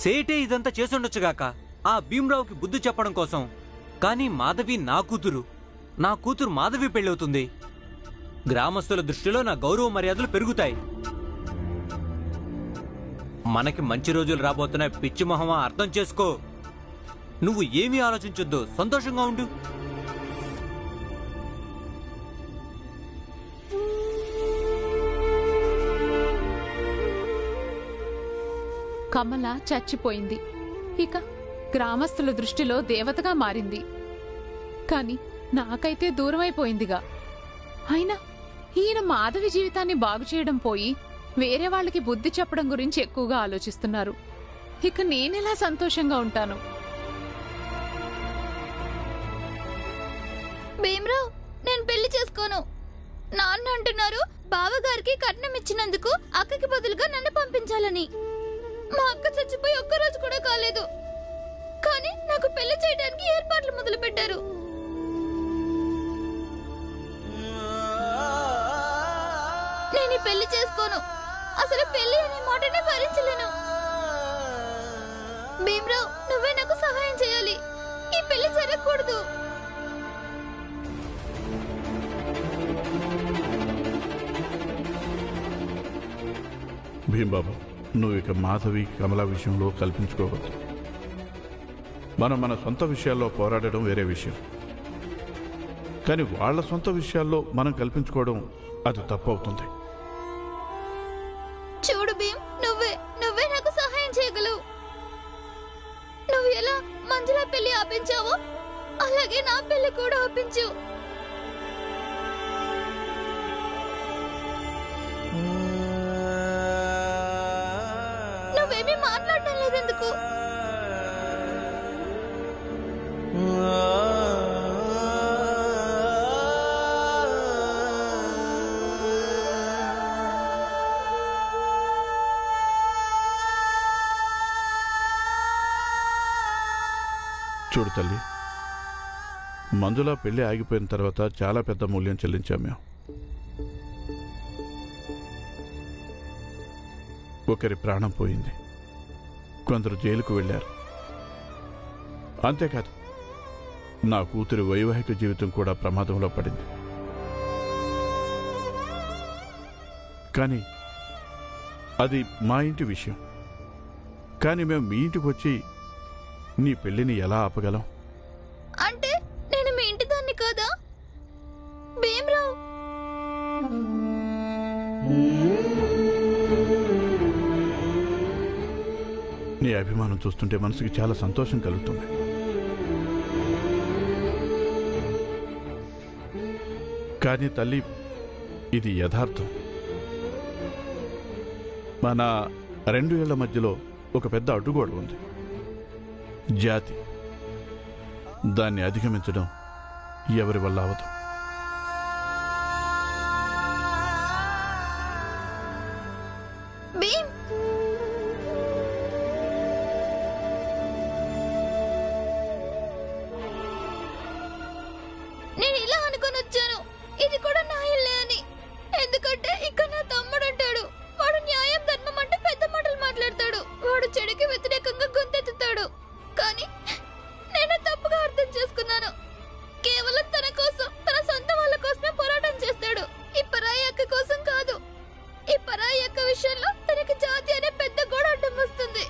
సేటే ఇదంతా చేసుండొచ్చుగాక ఆ భీమరావుకి బుద్ధి చెప్పడం కోసం. కానీ మాధవి నా కూతురు మాధవి పెళ్ళవుతుంది. గ్రామస్తుల దృష్టిలో నా గౌరవ మర్యాదలు పెరుగుతాయి. మనకి మంచి రోజులు రాబోతున్నాయి. పిచ్చి మొహమా, అర్థం చేసుకో. నువ్వు ఏమీ ఆలోచించొద్దు, సంతోషంగా ఉండు. కమల చచ్చిపోయింది. ఇక గ్రామస్తుల దృష్టిలో దేవతగా మారింది. కాని నాకైతే దూరమైపోయిందిగా. అయినా ఈయన మాధవి జీవితాన్ని బాగు చేయడం పోయి వేరే వాళ్ళకి బుద్ధి చెప్పడం గురించి ఎక్కువగా ఆలోచిస్తున్నారు. ఇక నేనెలా సంతోషంగా ఉంటాను? భీమరావు, నేను పెళ్లి చేసుకోను. నాన్న అంటున్నారు బావగారికి కట్నం ఇచ్చినందుకు అక్కకి బదులుగా నన్ను పంపించాలని. మా అక్క చచ్చిపోయి ఒక్కరోజు కూడా కాలేదు, కానీ నాకు పెళ్లి చేయడానికి ఏర్పాట్లు మొదలు పెట్టారు. నేను పెళ్లి చేసుకోను. అసలు పెళ్లి అనే మాటనే భరించలేను. భీమరావు, నువ్వే నాకు సహాయం చేయాలి. ఈ పెళ్లి జరగకూడదు. భీంబాబు, నువ్వు ఇక మాధవి కమల విషయంలో కల్పించుకోవద్దు. మనం మన సొంత విషయాల్లో పోరాడడం వేరే విషయం, కానీ వాళ్ళ సొంత విషయాల్లో మనం కల్పించుకోవడం అది తప్పు అవుతుంది. చూడు భీమ్, నువ్వే నాకు సహాయం చేయగలవు. నువ్వు ఎలా మంజుల పెళ్లి ఆపించావో అలాగే నా పెళ్లి కూడా ఆపించు. నువ్వేమీ మాట్లాడటం లేదెందుకు? చూడు తల్లి, మంజుల పెళ్లి ఆగిపోయిన తర్వాత చాలా పెద్ద మూల్యం చెల్లించాం మేము. ఒకరి ప్రాణం పోయింది, కొందరు జైలుకు వెళ్ళారు. అంతేకాదు, నా కూతురి వైవాహిక జీవితం కూడా ప్రమాదంలో పడింది. కానీ అది మా ఇంటి విషయం. కానీ మేము మీ ఇంటికి వచ్చి నీ పెళ్లిని ఎలా ఆపగలం? అంటే నేను మీ ఇంటి దాన్ని కాదా భీమరావు? నీ అభిమానం చూస్తుంటే మనసుకి చాలా సంతోషం కలుగుతుంది. కానీ తల్లి, ఇది యథార్థం. మన 2 ఏళ్ల మధ్యలో ఒక పెద్ద అడ్డుగోడ ఉంది, జాతి. దాన్ని అధిగమించడం ఎవరి వల్ల అవదు. భీమ్, నేను ఇలా అనుకుని వచ్చాను, ఇది కూడా నా ఇల్లే అని. ఎందుకంటే ఇక్కడ నా తమ్ముడు అంటాడు, వాడు న్యాయం ధర్మం అంటే పెద్ద మాటలు మాట్లాడతాడు. వాడు చెడుకి వ్యతిరేకంగా గొంతెత్తుతాడు. కానీ నేను తప్పుగా అర్థం చేసుకున్నాను. కేవలం తన కోసం, తన సొంత వాళ్ళ కోసమే పోరాటం చేస్తాడు. ఈ పరాయి అక్క కోసం కాదు. ఈ పరాయి అక్క విషయంలో తనకి జాతి అనే పెద్ద గోడ అడ్డం వస్తుంది.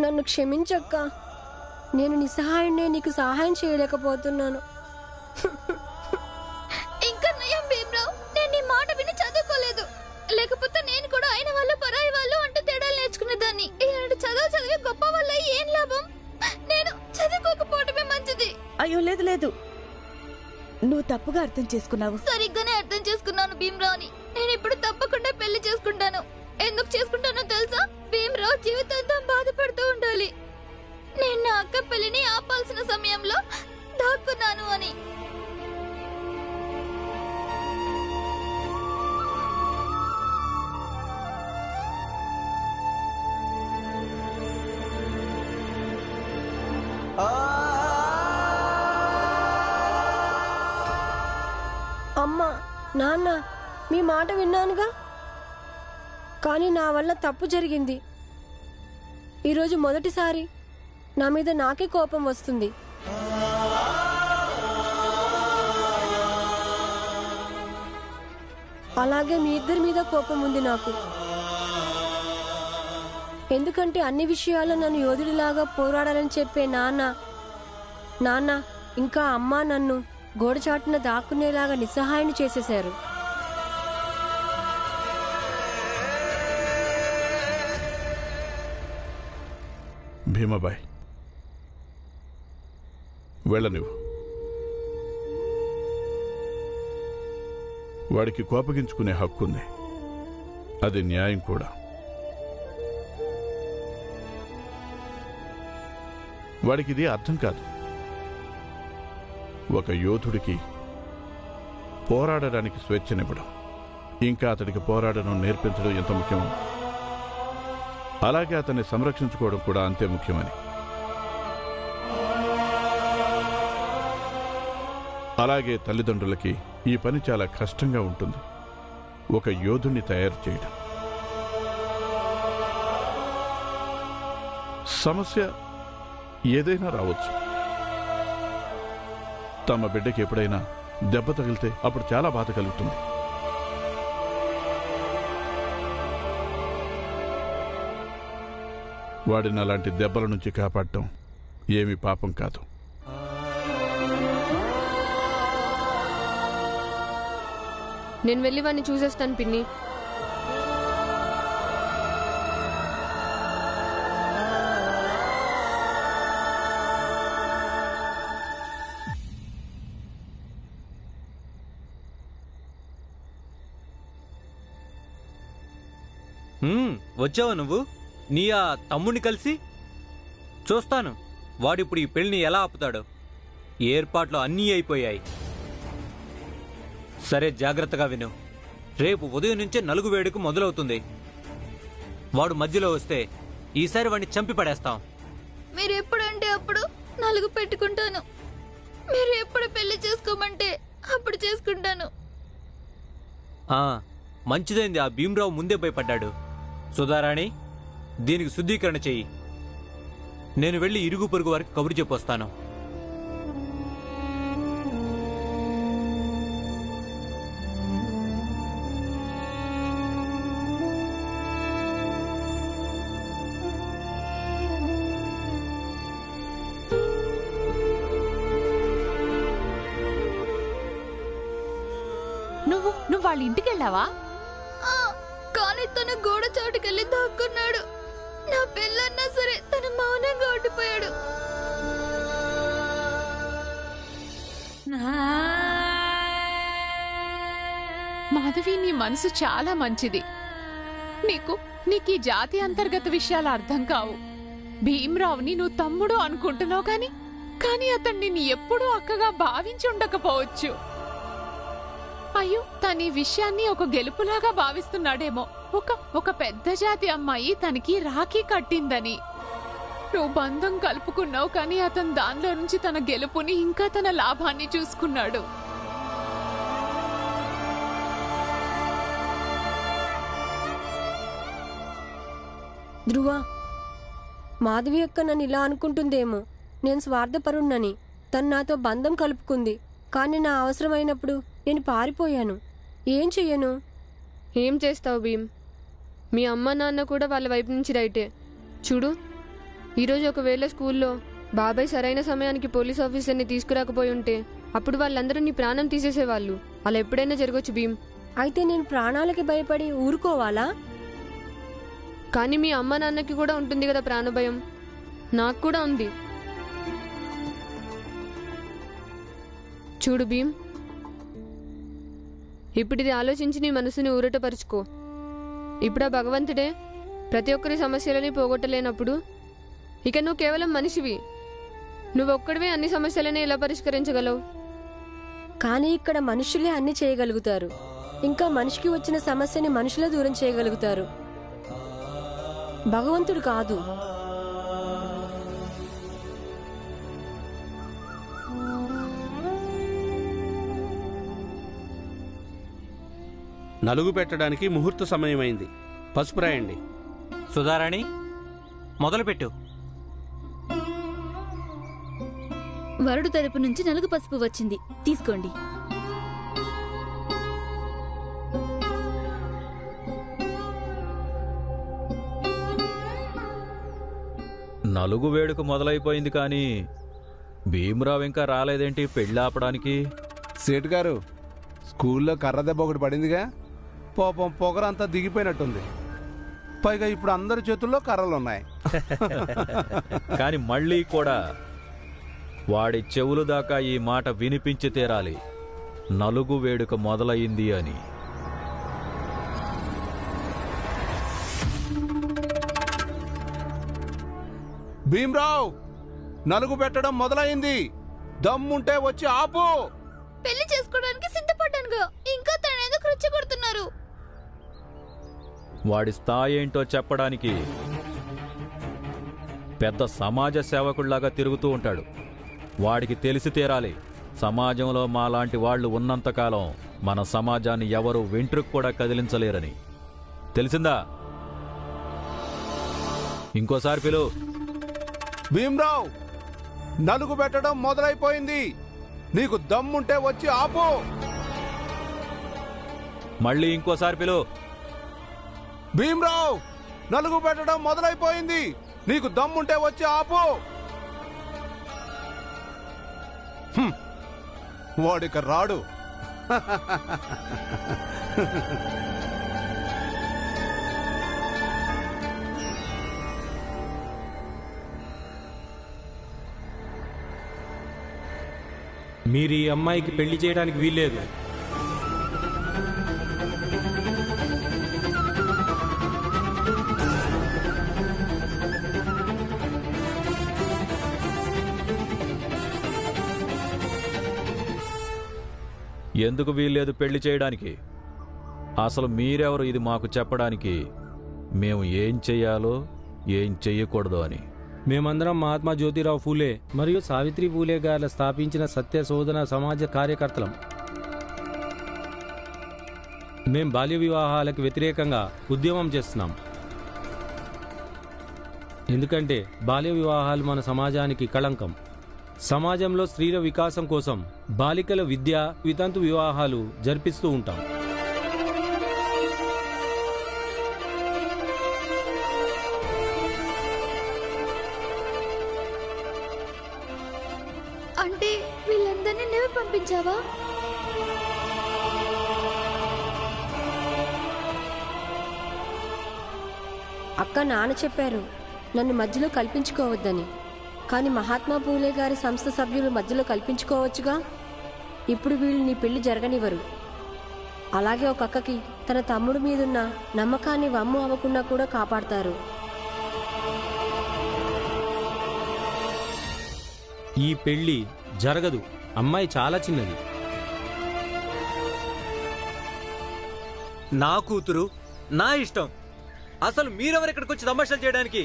నన్ను క్షమించక్క. నేను నిస్సహాయుడినే, నీకు సహాయం చేయలేకపోతున్నాను. ఇంకా నయం భీమరావు, నేను నీ మాట విని చదువుకోలేదు. లేకపోతే నేను కూడా ఆయన వాళ్ళు పరాయి వాళ్ళు అంటూ తేడాలు నేర్చుకునేదాన్ని. ఇలాంటి చదివి గొప్ప వల్ల ఏం లాభం? నేను చదువుకోకపోవడమే మంచిది. అయ్యో లేదు లేదు, నువ్వు తప్పుగా అర్థం చేసుకున్నావు. సరిగ్గానే అర్థం చేసుకున్నాను భీమరావుని. నేను ఇప్పుడు తప్పకుండా పెళ్లి చేసుకుంటాను. ఎందుకు చేసుకుంటానో తెలుసా? భీమరావు జీవితాంతం బాధపడుతూ ఉండాలి. నేను నా అక్క పెళ్లిని ఆపాల్సిన సమయంలో దాక్కున్నాను అని. అమ్మా, నాన్న, మీ మాట విన్నానుగా. కానీ నా వల్ల తప్పు జరిగింది. ఈరోజు మొదటిసారి నా మీద నాకే కోపం వస్తుంది. అలాగే మీ ఇద్దరి మీద కోపం ఉంది నాకు. ఎందుకంటే అన్ని విషయాల్లో నన్ను యోధుడిలాగా పోరాడాలని చెప్పే నాన్న ఇంకా అమ్మ నన్ను గోడచాటున దాక్కునేలాగా నిస్సహాయాన్ని చేసేశారు. భీమాబాయ్, వెళ్ళనివ్వు. వాడికి కోపగించుకునే హక్కుంది, అది న్యాయం కూడా. వాడికి ఇది అర్థం కాదు. ఒక యోధుడికి పోరాడడానికి స్వేచ్ఛనివ్వడం, ఇంకా అతడికి పోరాడడం నేర్పించడం ఎంత ముఖ్యమో, అలాగే అతన్ని సంరక్షించుకోవడం కూడా అంతే ముఖ్యమని. అలాగే తల్లిదండ్రులకి ఈ పని చాలా కష్టంగా ఉంటుంది, ఒక యోధుణ్ణి తయారు చేయడం. సమస్య ఏదైనా రావచ్చు. తమ బిడ్డకి ఎప్పుడైనా దెబ్బ తగిలితే అప్పుడు చాలా బాధ కలుగుతుంది. వాడిని అలాంటి దెబ్బల నుంచి కాపాడటం ఏమీ పాపం కాదు. నేను వెళ్ళి వాడిని చూసేస్తాను పిన్ని. వచ్చావా నువ్వు? నీ ఆ తమ్ముడిని కలిసి? చూస్తాను వాడిప్పుడు ఈ పెళ్లిని ఎలా ఆపుతాడో. ఏర్పాట్లు అన్నీ అయిపోయాయి. సరే, జాగ్రత్తగా విను. రేపు ఉదయం నుంచే నలుగు వేడుక మొదలవుతుంది. వాడు మధ్యలో వస్తే ఈసారి వాడిని చంపి పడేస్తాం. మీరు ఎప్పుడంటే అప్పుడు నలుగు పెట్టుకుంటాను. మీరు ఎప్పుడు పెళ్లి చేసుకోమంటే అప్పుడు చేసుకుంటాను. మంచిదైంది ఆ భీమరావు ముందే భయపడ్డాడు. సుధారాణి, దీనికి శుద్ధీకరణ చెయ్యి. నేను వెళ్ళి ఇరుగు పొరుగు వారికి కబురు చెప్పొస్తాను. నువ్వు వాళ్ళ ఇంటికి వెళ్ళావా? కానీ తన గోడ చాటుకెళ్ళి దాక్కున్నాడు. నా పెళ్ళన్నా సరే తన మౌనంగా ఉండిపోయాడు. మాధవి, నీ మనసు చాలా మంచిది. నీకు ఈ జాతి అంతర్గత విషయాలు అర్థం కావు. భీమరావుని నువ్వు తమ్ముడు అనుకుంటున్నావు, కానీ అతన్ని నిన్ను ఎప్పుడూ అక్కగా భావించి ఉండకపోవచ్చు. అయ్యో, తన ఈ విషయాన్ని ఒక గెలుపులాగా భావిస్తున్నాడేమో. ఒక పెద్ద జాతి అమ్మాయి తనకి రాఖీ కట్టిందని నువ్వు బంధం కలుపుకున్నావు, కానీ అతను దానిలో నుంచి తన గెలుపుని ఇంకా తన లాభాన్ని చూసుకున్నాడు. ధ్రువ, మాధవి అక్క నన్ను ఇలా అనుకుంటుందేమో. నేను స్వార్థపరుణ్ణని. తను నాతో బంధం కలుపుకుంది, కానీ నా అవసరమైనప్పుడు నేను పారిపోయాను. ఏం చెయ్యను? ఏం చేస్తావు భీమ్? మీ అమ్మ నాన్న కూడా వాళ్ళ వైపు నుంచి రైటే. చూడు, ఈరోజు ఒకవేళ స్కూల్లో బాబాయ్ సరైన సమయానికి పోలీస్ ఆఫీసర్ని తీసుకురాకపోయి ఉంటే అప్పుడు వాళ్ళందరూ నీ ప్రాణం తీసేసేవాళ్ళు. అలా ఎప్పుడైనా జరగచ్చు భీమ్. అయితే నేను ప్రాణాలకి భయపడి ఊరుకోవాలా? కానీ మీ అమ్మ నాన్నకి కూడా ఉంటుంది కదా ప్రాణభయం. నాకు కూడా ఉంది. చూడు భీమ్, ఇప్పుడు ఇది ఆలోచించి నీ మనసుని ఊరటపరుచుకో. ఇప్పుడు ఆ భగవంతుడే ప్రతి ఒక్కరి సమస్యలని పోగొట్టలేనప్పుడు ఇక నువ్వు కేవలం మనిషివి. నువ్వొక్కడివే అన్ని సమస్యలని ఎలా పరిష్కరించగలవు? కానీ ఇక్కడ మనుషులే అన్ని చేయగలుగుతారు. ఇంకా మనిషికి వచ్చిన సమస్యని మనుషులే దూరం చేయగలుగుతారు, భగవంతుడు కాదు. నలుగు పెట్టడానికి ముహూర్త సమయమైంది. పసుపు రాయండి. సుధారాణి మొదలుపెట్టు. వరుడు తరపు నుంచి నలుగు పసుపు వచ్చింది, తీసుకోండి. నలుగు వేడుక మొదలైపోయింది కానీ భీమరావు ఇంకా రాలేదేంటి పెళ్ళి ఆపడానికి? సేటు గారు, స్కూల్లో కర్ర దెబ్బ ఒకటి పడిందిగా, పాపం పొగరంతా దిగిపోయినట్టుంది. పైగా ఇప్పుడు అందరి చేతుల్లో కర్రలున్నాయి. కాని మళ్ళీ కూడా వాడి చెవులు దాకా ఈ మాట వినిపించి తీరాలి, నలుగు వేడుక మొదలయింది అని. భీమరావు, నలుగు పెట్టడం మొదలైంది. దమ్ముంటే వచ్చి ఆపు. పెళ్లి చేసుకోవడానికి సిద్ధపడ్డానుగా, ఇంకా తనెందుకు రెచ్చగొడుతున్నారు? వాడి స్థాయి ఏంటో చెప్పడానికి పెద్ద సమాజ సేవకుడిలాగా తిరుగుతూ ఉంటాడు. వాడికి తెలిసి తీరాలి, సమాజంలో మాలాంటి వాళ్ళు ఉన్నంతకాలం మన సమాజాన్ని ఎవరు వెంట్రుకు కూడా కదిలించలేరని. తెలిసిందా? ఇంకోసారి పిలు. భీమరావు, నలుగు పెట్టడం మొదలైపోయింది. నీకు దమ్ముంటే వచ్చి ఆపు. మళ్ళీ ఇంకోసారి పిలు. భీమరావు, నలుగు పెట్టడం మొదలైపోయింది. నీకు దమ్ముంటే వచ్చి ఆపు. వాడిక రాడు. మీరు ఈ అమ్మాయికి పెళ్లి చేయడానికి వీల్లేదు. ఎందుకు వీల్లేదు పెళ్లి చేయడానికి? అసలు మీరెవరు ఇది మాకు చెప్పడానికి? మేము ఏం చెయ్యాలో ఏం చెయ్యకూడదు అని. మేమందరం మహాత్మా జ్యోతిరావు ఫూలే మరియు సావిత్రి ఫూలే గారు స్థాపించిన సత్య శోధన సమాజ కార్యకర్తలం. మేం బాల్య వివాహాలకు వ్యతిరేకంగా ఉద్యమం చేస్తున్నాం. ఎందుకంటే బాల్య వివాహాలు మన సమాజానికి కళంకం. సమాజంలో స్త్రీల వికాసం కోసం బాలికల విద్య, వితంతు వివాహాలు జరిపిస్తూ ఉంటాం. అంటే వీళ్ళందరినీ నువ్వు పంపించావా? అక్క, నాన్న చెప్పారు నన్ను మధ్యలో కల్పించుకోవద్దని. కానీ మహాత్మా పూలే గారి సంస్థ సభ్యులు మధ్యలో కల్పించుకోవచ్చుగా. ఇప్పుడు వీళ్ళు నీ పెళ్లి జరగనివ్వరు. అలాగే ఒక అక్కకి తన తమ్ముడి మీదున్న నమ్మకాన్ని వమ్ము అవ్వకుండా కూడా కాపాడతారు. ఈ పెళ్లి జరగదు. అమ్మాయి చాలా చిన్నది. నా కూతురు, నా ఇష్టం. అసలు మీరెవరు ఇక్కడికి వచ్చి తమాషాలు చేయడానికి?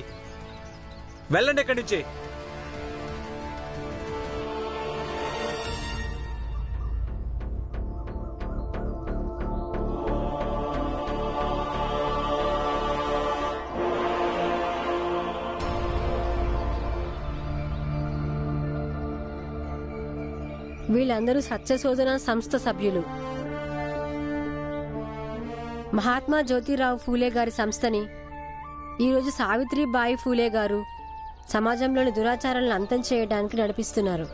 వెళ్ళండి ఎక్కడి నుంచి. వీళ్ళందరూ సత్యశోధన సంస్థ సభ్యులు. మహాత్మా జ్యోతిరావు ఫూలే గారి సంస్థని ఈరోజు సావిత్రిబాయి ఫూలే గారు సమాజంలోని దురాచారాలను అంతం చేయడానికి నడిపిస్తున్నారు.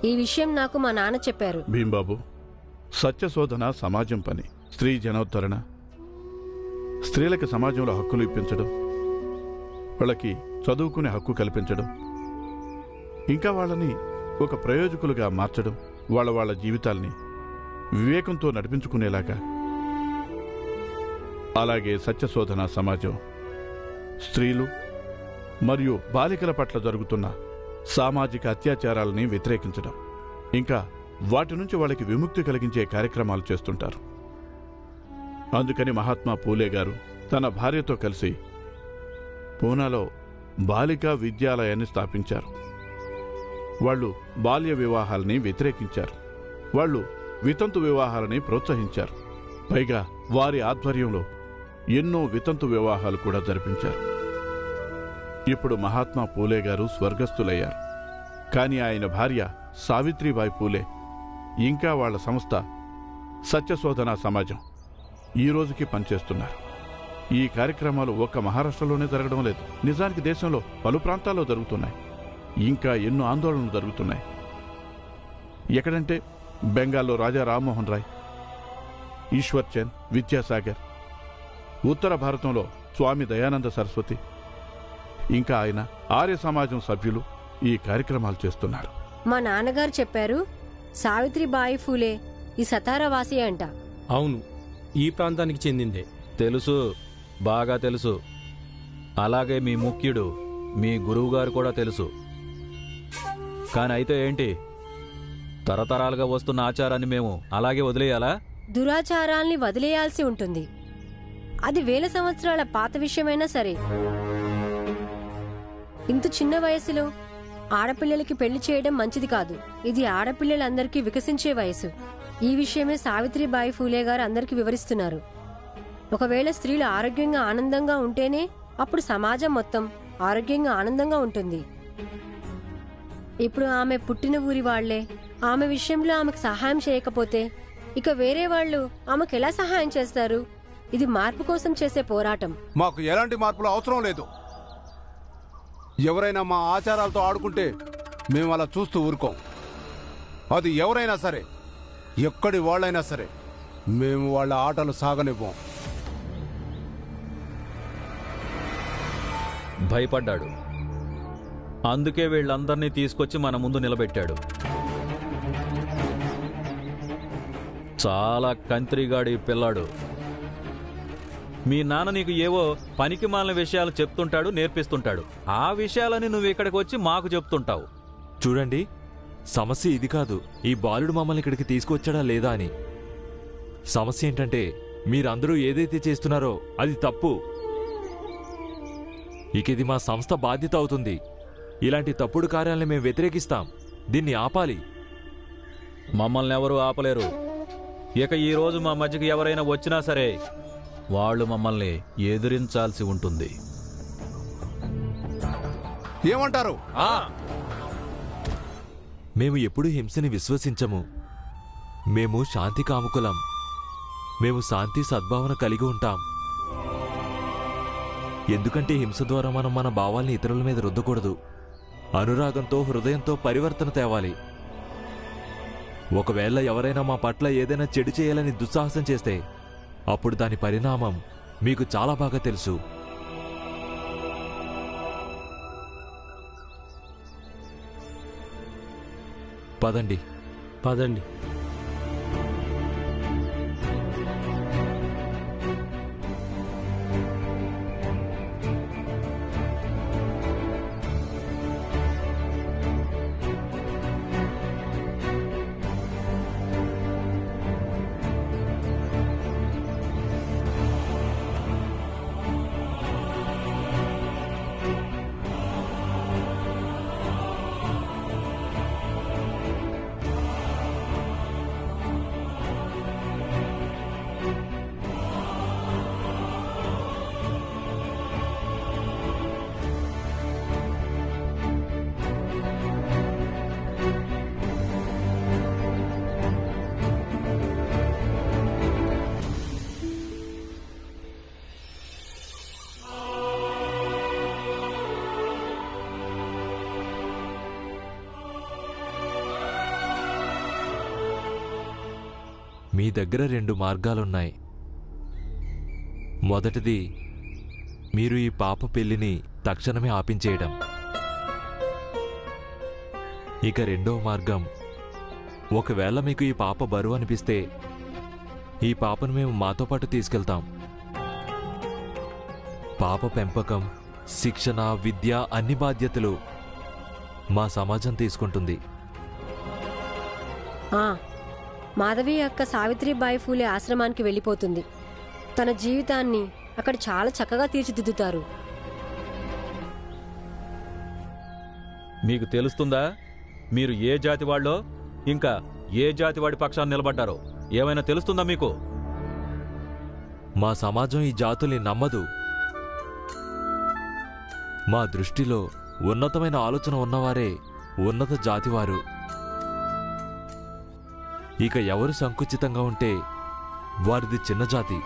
ఈ విషయం నాకు మా నాన్న చెప్పారు. భీంబాబు, సత్యశోధన సమాజం పని. స్త్రీ జనోద్ధరణ, స్త్రీలకు సమాజంలో హక్కులు ఇప్పించడం, వాళ్ళకి చదువుకునే హక్కు కల్పించడం, ఇంకా వాళ్ళని ఒక ప్రయోజకులుగా మార్చడం, వాళ్ళ జీవితాల్ని వివేకంతో నడిపించుకునేలాగా. అలాగే సత్యశోధన సమాజం స్త్రీలు మరియు బాలికల పట్ల జరుగుతున్న సామాజిక అత్యాచారాలని వ్యతిరేకించడం, ఇంకా వాటి నుంచి వాళ్ళకి విముక్తి కలిగించే కార్యక్రమాలు చేస్తుంటారు. అందుకని మహాత్మా పూలే గారు తన భార్యతో కలిసి పూనాలో బాలికా విద్యాలయాన్ని స్థాపించారు. వాళ్ళు బాల్య వివాహాలని వ్యతిరేకించారు. వాళ్ళు వితంతు వివాహాలని ప్రోత్సహించారు. పైగా వారి ఆధ్వర్యంలో ఎన్నో వితంతు వివాహాలు కూడా జరిపించారు. ఇప్పుడు మహాత్మా పూలే గారు స్వర్గస్థులయ్యారు. కానీ ఆయన భార్య సావిత్రిబాయి పూలే ఇంకా వాళ్ల సంస్థ సత్యశోధనా సమాజం ఈ రోజుకి పనిచేస్తున్నారు. ఈ కార్యక్రమాలు ఒక్క మహారాష్ట్రలోనే జరగడం లేదు, నిజానికి దేశంలో పలు ప్రాంతాల్లో జరుగుతున్నాయి. ఇంకా ఎన్నో ఆందోళనలు జరుగుతున్నాయి. ఎక్కడంటే బెంగాల్లో రాజా రామ్మోహన్ రాయ్, ఈశ్వర్ చంద్, విద్యాసాగర్, ఉత్తర భారతంలో స్వామి దయానంద సరస్వతి, ఇంకా ఆయన ఆర్య సమాజం సభ్యులు ఈ కార్యక్రమాలు చేస్తున్నారు. మా నాన్నగారు చెప్పారు సావిత్రిబాయి ఫూలే ఈ సతారావాసి అంట. అవును, ఈ ప్రాంతానికి చెందిందే. తెలుసు, బాగా తెలుసు. అలాగే మీ ముఖ్యుడు, మీ గురువుగారు కూడా తెలుసు. కాని అయితే ఏంటి, తరతరాలుగా వస్తున్న ఆచారాన్ని మేము అలాగే వదిలేయాలా? దురాచారాల్ని వదిలేయాల్సి ఉంటుంది. అది వేల సంవత్సరాల పాత విషయమైనా సరే. ఇంత చిన్న వయసులో ఆడపిల్లలకి పెళ్లి చేయడం మంచిది కాదు. ఇది ఆడపిల్లలందరికీ వికసించే వయసు. ఈ విషయమే సావిత్రిబాయి ఫూలే గారు అందరికీ వివరిస్తున్నారు. ఒకవేళ స్త్రీలు ఆరోగ్యంగా ఆనందంగా ఉంటేనే అప్పుడు సమాజం మొత్తం ఆరోగ్యంగా ఆనందంగా ఉంటుంది. ఇప్పుడు ఆమె పుట్టిన ఊరి వాళ్లే ఆమె విషయంలో ఆమెకు సహాయం చేయకపోతే ఇక వేరే వాళ్ళు ఆమెకు ఎలా సహాయం చేస్తారు? ఇది మార్పు కోసం చేసే పోరాటం. మాకు ఎలాంటి మార్పులు అవసరం లేదు. ఎవరైనా మా ఆచారాలతో ఆడుకుంటే మేము అలా చూస్తూ ఊరుకోం. అది ఎవరైనా సరే, ఎక్కడి వాళ్ళైనా సరే, మేము వాళ్ళ ఆటలు సాగనివ్వం. భయపడ్డాడు, అందుకే వీళ్ళందర్నీ తీసుకొచ్చి మన ముందు నిలబెట్టాడు. చాలా కంత్రిగాడి పిల్లాడు. మీ నాన్న నీకు ఏవో పనికి మాలిన విషయాలు చెప్తుంటాడు, నేర్పిస్తుంటాడు. ఆ విషయాలని నువ్వు ఇక్కడికి వచ్చి మాకు చెప్తుంటావు. చూడండి, సమస్య ఇది కాదు ఈ బాలుడు మమ్మల్ని ఇక్కడికి తీసుకొచ్చాడా లేదా అని. సమస్య ఏంటంటే మీరందరూ ఏదైతే చేస్తున్నారో అది తప్పు. ఇక ఇది మా సంస్థ బాధ్యత అవుతుంది. ఇలాంటి తప్పుడు కార్యాలను మేము వ్యతిరేకిస్తాం. దీన్ని ఆపాలి. మమ్మల్ని ఎవరూ ఆపలేరు. ఇక ఈ రోజు మా మధ్యకి ఎవరైనా వచ్చినా సరే వాళ్ళు మమ్మల్ని ఎదిరించాల్సి ఉంటుంది. ఏమంటారు? మేము ఎప్పుడూ హింసని విశ్వసించము. మేము శాంతి కాముకులం. మేము శాంతి సద్భావన కలిగి ఉంటాం. ఎందుకంటే హింస ద్వారా మనం మన భావాల్ని ఇతరుల మీద రుద్దకూడదు. అనురాగంతో, హృదయంతో పరివర్తన తేవాలి. ఒకవేళ ఎవరైనా మా పట్ల ఏదైనా చెడు చేయాలని దుస్సాహసం చేస్తే అప్పుడు దాని పరిణామం మీకు చాలా బాగా తెలుసు. పదండి. పదండి. మీ దగ్గర 2 మార్గాలున్నాయి. మొదటిది, మీరు ఈ పాప పెళ్లిని తక్షణమే ఆపించేయడం. ఇక రెండో మార్గం, ఒకవేళ మీకు ఈ పాప బరువు అనిపిస్తే ఈ పాపను మేము మాతో పాటు తీసుకెళ్తాం. పాప పెంపకం, శిక్షణ, విద్య అన్ని బాధ్యతలు మా సమాజం తీసుకుంటుంది. మాధవి అక్క సావిత్రిబాయి ఫూలే ఆశ్రమానికి వెళ్ళిపోతుంది. తన జీవితాన్ని అక్కడ చాలా చక్కగా తీర్చిదిద్దుతారు. మీకు తెలుస్తుందా మీరు ఏ జాతి వాళ్ళో, ఇంకా ఏ జాతి వాడి పక్షాన్ని నిలబడ్డారో ఏమైనా తెలుస్తుందా మీకు? మా సమాజం ఈ జాతుల్ని నమ్మదు. మా దృష్టిలో ఉన్నతమైన ఆలోచన ఉన్నవారే ఉన్నత జాతివారు. ఇక ఎవరు సంకుచితంగా ఉంటే వారిది చిన్న జాతి.